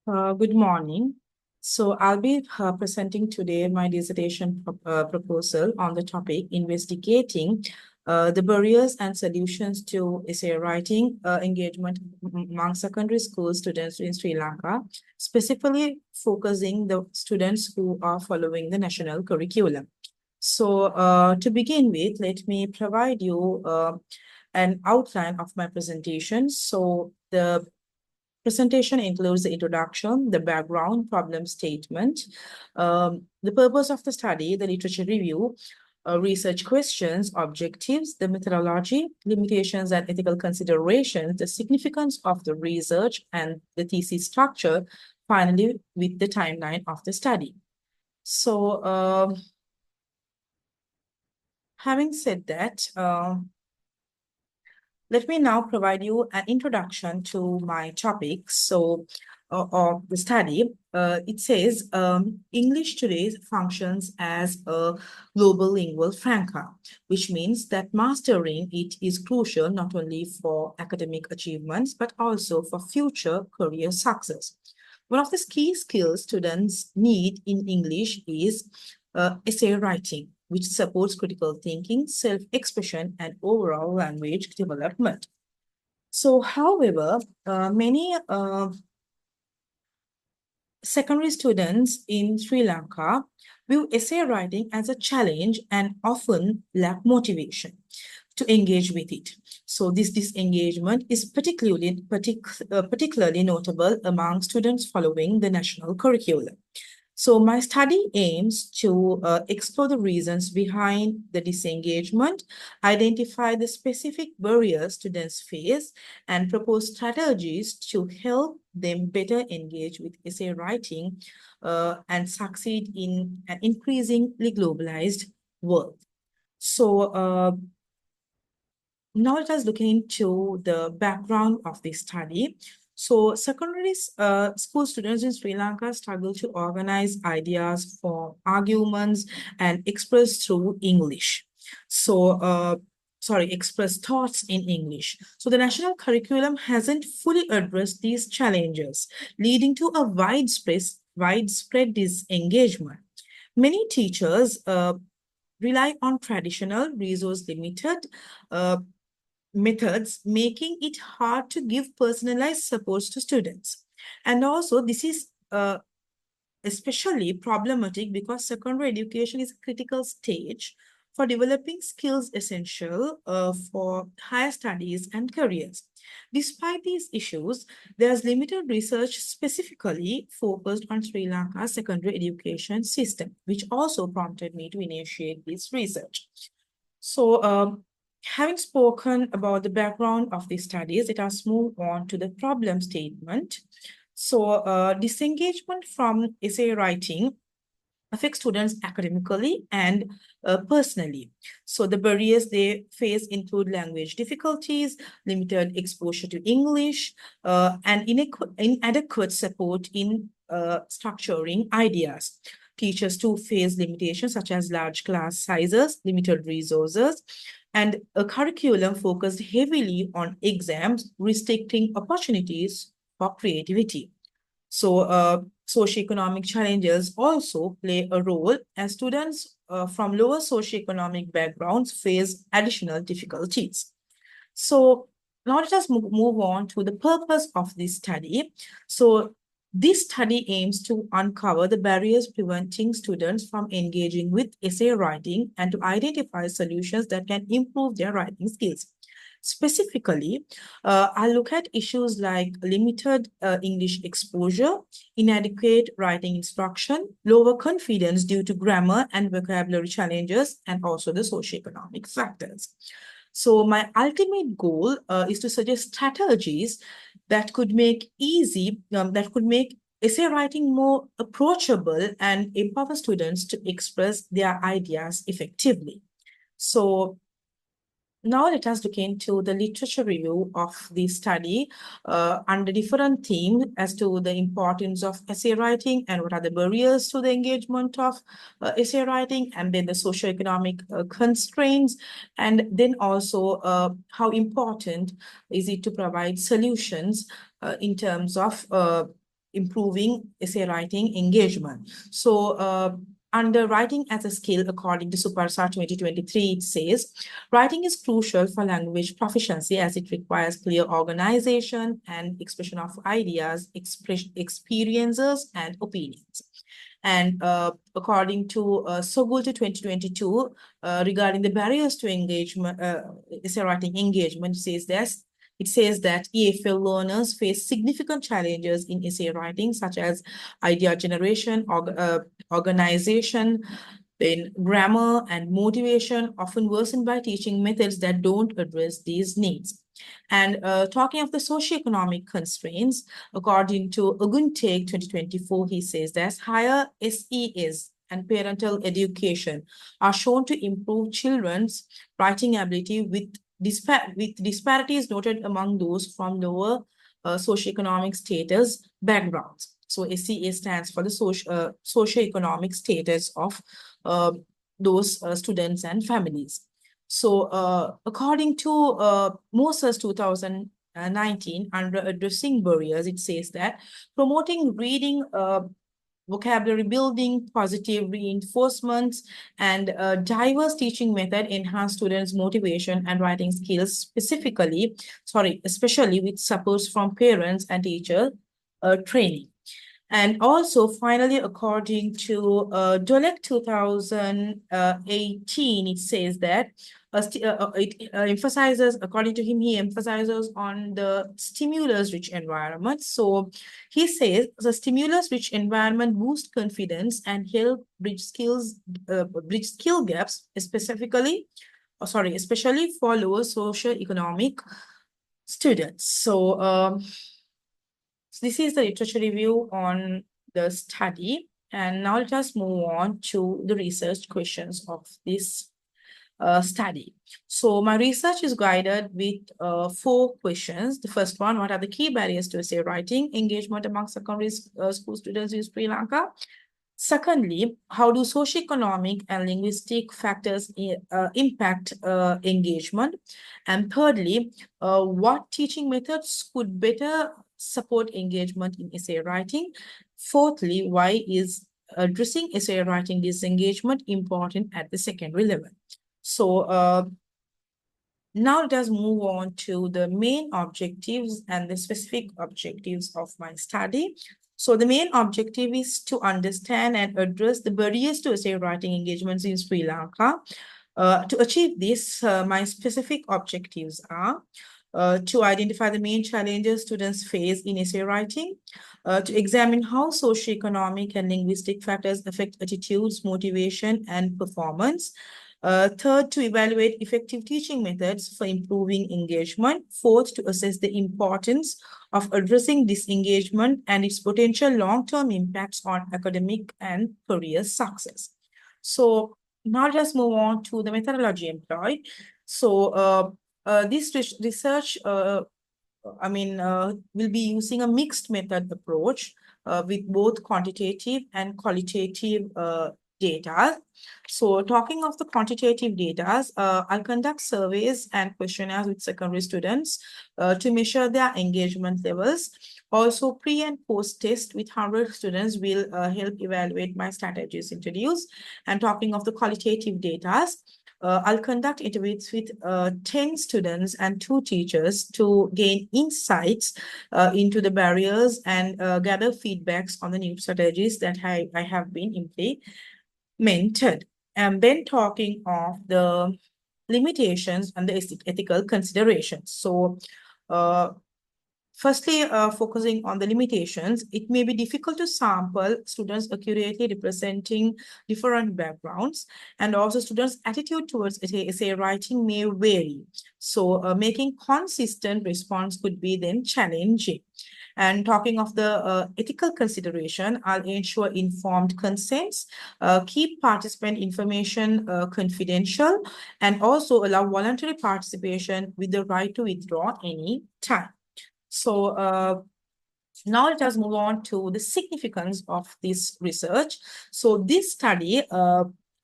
Good morning. So I'll be presenting today my dissertation proposal on the topic investigating the barriers and solutions to essay writing engagement among secondary school students in Sri Lanka, specifically focusing the students who are following the national curriculum. So to begin with, let me provide you an outline of my presentation. So the presentation includes the introduction, the background, problem statement, the purpose of the study, the literature review, research questions, objectives, the methodology, limitations and ethical considerations, the significance of the research, and the thesis structure, finally with the timeline of the study. So having said that, let me now provide you an introduction to my topic. So, or the study, it says English today functions as a global lingual franca, which means that mastering it is crucial not only for academic achievements, but also for future career success. One of the key skills students need in English is essay writing, which supports critical thinking, self-expression, and overall language development. So, however, many secondary students in Sri Lanka view essay writing as a challenge and often lack motivation to engage with it. So this disengagement is particularly notable among students following the national curriculum. So my study aims to explore the reasons behind the disengagement, identify the specific barriers students face, and propose strategies to help them better engage with essay writing and succeed in an increasingly globalized world. So now let us look into the background of this study. So secondary school students in Sri Lanka struggle to organize ideas, form arguments, and express through English. So, express thoughts in English. So the national curriculum hasn't fully addressed these challenges, leading to a widespread disengagement. Many teachers rely on traditional, resource-limited methods, making it hard to give personalized supports to students. And also, this is especially problematic because secondary education is a critical stage for developing skills essential for higher studies and careers. Despite these issues, there's limited research specifically focused on Sri Lanka's secondary education system, which also prompted me to initiate this research. So, having spoken about the background of these studies, let us move on to the problem statement. So, disengagement from essay writing affects students academically and personally. So the barriers they face include language difficulties, limited exposure to English, and inadequate support in structuring ideas. Teachers too face limitations such as large class sizes, limited resources, and a curriculum focused heavily on exams, restricting opportunities for creativity. So, socioeconomic challenges also play a role as students from lower socioeconomic backgrounds face additional difficulties. So, now let us move on to the purpose of this study. So, this study aims to uncover the barriers preventing students from engaging with essay writing and to identify solutions that can improve their writing skills. Specifically, I'll look at issues like limited English exposure, inadequate writing instruction, lower confidence due to grammar and vocabulary challenges, and also the socioeconomic factors. So my ultimate goal is to suggest strategies that could make essay writing more approachable and empower students to express their ideas effectively. So now let us look into the literature review of the study under different themes as to the importance of essay writing and what are the barriers to the engagement of essay writing, and then the socioeconomic constraints, and then also how important is it to provide solutions in terms of improving essay writing engagement. So under writing as a skill, according to Superstar 2023, it says, writing is crucial for language proficiency as it requires clear organization and expression of ideas, experiences, and opinions. And according to Sogulti 2022, regarding the barriers to engagement, essay writing engagement, it says that EFL learners face significant challenges in essay writing, such as idea generation, organization, then grammar and motivation, often worsened by teaching methods that don't address these needs. And talking of the socioeconomic constraints, according to Oguntake 2024, he says that higher SES and parental education are shown to improve children's writing ability with disparities noted among those from lower socioeconomic status backgrounds. So SEA stands for the socioeconomic status of those students and families. So according to Moses 2019, under addressing barriers, it says that promoting reading, vocabulary building, positive reinforcements, and diverse teaching method enhance students' motivation and writing skills, especially with supports from parents and teacher training. And also, finally, according to Dolek 2018, it says that it emphasizes, according to him, he emphasizes on the stimulus-rich environment. So he says the stimulus-rich environment boosts confidence and help bridge skill gaps, especially for lower socioeconomic students. So this is the literature review on the study. And now let us move on to the research questions of this study. So my research is guided with 4 questions. The first one, what are the key barriers to essay writing engagement among secondary school students in Sri Lanka? Secondly, how do socioeconomic and linguistic factors impact engagement? And thirdly, what teaching methods could better support engagement in essay writing? Fourthly, why is addressing essay writing disengagement important at the secondary level? So now let us move on to the main objectives and the specific objectives of my study. So the main objective is to understand and address the barriers to essay writing engagements in Sri Lanka. To achieve this, my specific objectives are to identify the main challenges students face in essay writing, to examine how socioeconomic and linguistic factors affect attitudes, motivation, and performance. Third, to evaluate effective teaching methods for improving engagement. Fourth, to assess the importance of addressing disengagement and its potential long-term impacts on academic and career success. So now let us move on to the methodology employed. So this research, will be using a mixed method approach with both quantitative and qualitative data. So talking of the quantitative data, I'll conduct surveys and questionnaires with secondary students to measure their engagement levels. Also, pre and post test with 100 students will help evaluate my strategies introduced. And talking of the qualitative data, I'll conduct interviews with 10 students and 2 teachers to gain insights into the barriers and gather feedbacks on the new strategies that I have been implemented. And then talking of the limitations and the ethical considerations. So firstly, focusing on the limitations, it may be difficult to sample students accurately representing different backgrounds, and also students' attitude towards essay writing may vary. So making consistent response could be then challenging. And talking of the ethical consideration, I'll ensure informed consents, keep participant information confidential, and also allow voluntary participation with the right to withdraw any time. So now let us move on to the significance of this research. So this study,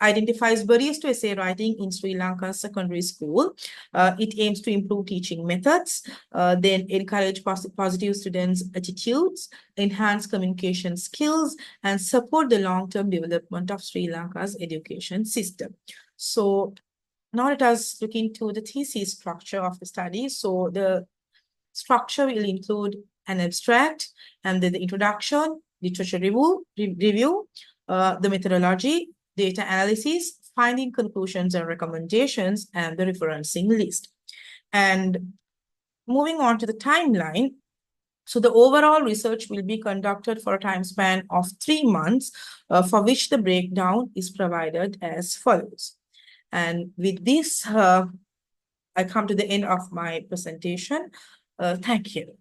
identifies barriers to essay writing in Sri Lankan secondary school. It aims to improve teaching methods, then encourage positive students' attitudes, enhance communication skills, and support the long-term development of Sri Lanka's education system. So now let us look into the thesis structure of the study. So the structure will include an abstract and then the introduction, literature review, the methodology, data analysis, finding conclusions and recommendations, and the referencing list. And moving on to the timeline, so the overall research will be conducted for a time span of 3 months, for which the breakdown is provided as follows. And with this, I come to the end of my presentation. Thank you.